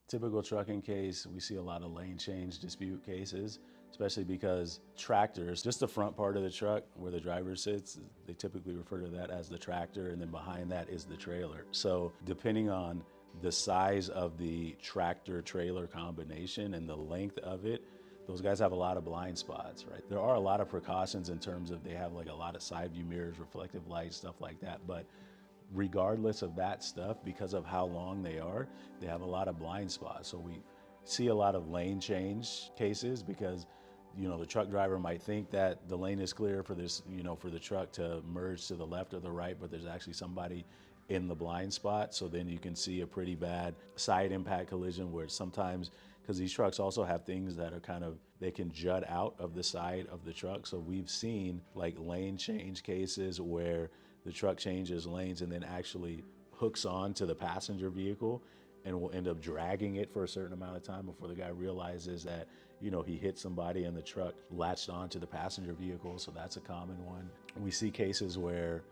Typical trucking case, we see a lot of lane change dispute cases, especially because tractors, just the front part of the truck where the driver sits, they typically refer to that as the tractor, and then behind that is the trailer. So depending on the size of the tractor trailer combination and the length of it, those guys have a lot of blind spots, right? There are a lot of precautions in terms of they have like a lot of side view mirrors, reflective lights, stuff like that. But regardless of that stuff, because of how long they have a lot of blind spots. So we see a lot of lane change cases because, the truck driver might think that the lane is clear for this, for the truck to merge to the left or the right, but there's actually somebody in the blind spot. So then you can see a pretty bad side impact collision where sometimes, because these trucks also have things that are they can jut out of the side of the truck. So we've seen like lane change cases where the truck changes lanes and then actually hooks on to the passenger vehicle and will end up dragging it for a certain amount of time before the guy realizes that, he hit somebody and the truck latched onto the passenger vehicle. So that's a common one. We see cases where,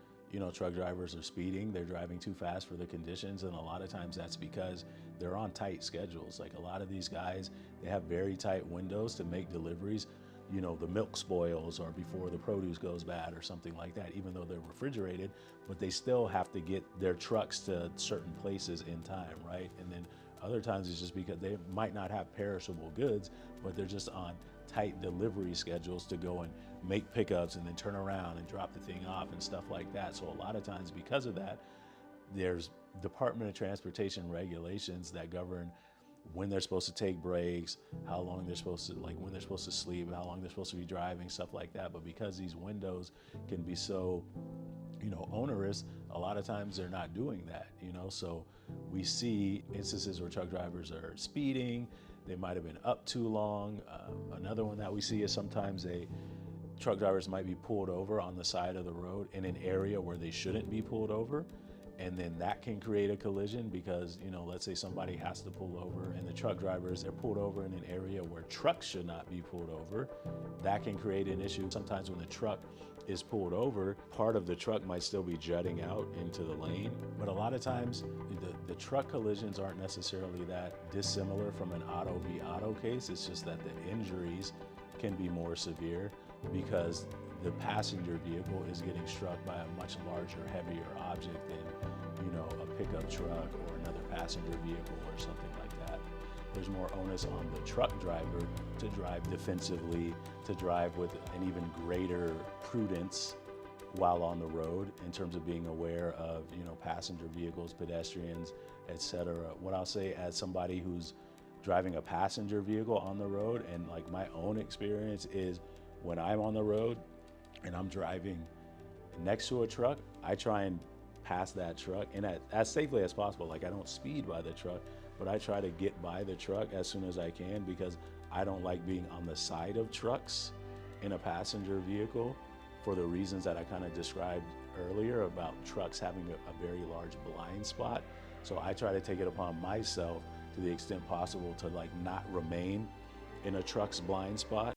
truck drivers are speeding, they're driving too fast for the conditions. And a lot of times that's because they're on tight schedules. Like a lot of these guys, they have very tight windows to make deliveries. The milk spoils or before the produce goes bad or something like that, even though they're refrigerated, but they still have to get their trucks to certain places in time, right? And then other times it's just because they might not have perishable goods, but they're just on tight delivery schedules to go and make pickups and then turn around and drop the thing off and stuff like that. So a lot of times because of that, there's Department of Transportation regulations that govern when they're supposed to take breaks, how long they're supposed to, when they're supposed to sleep, how long they're supposed to be driving, stuff like that. But because these windows can be so, onerous, a lot of times they're not doing that, So we see instances where truck drivers are speeding, they might have been up too long. Another one that we see is sometimes truck drivers might be pulled over on the side of the road in an area where they shouldn't be pulled over. And then that can create a collision because, let's say somebody has to pull over and the truck drivers, they're pulled over in an area where trucks should not be pulled over. That can create an issue. Sometimes when the truck is pulled over, part of the truck might still be jutting out into the lane. But a lot of times the truck collisions aren't necessarily that dissimilar from an auto v auto case. It's just that the injuries can be more severe because the passenger vehicle is getting struck by a much larger, heavier object than, a pickup truck or another passenger vehicle or something like that. There's more onus on the truck driver to drive defensively, to drive with an even greater prudence while on the road in terms of being aware of, passenger vehicles, pedestrians, etc. What I'll say as somebody who's driving a passenger vehicle on the road, and like my own experience is when I'm on the road and I'm driving next to a truck, I try and pass that truck and as safely as possible. Like I don't speed by the truck, but I try to get by the truck as soon as I can because I don't like being on the side of trucks in a passenger vehicle for the reasons that I kind of described earlier about trucks having a very large blind spot. So I try to take it upon myself to the extent possible to not remain in a truck's blind spot.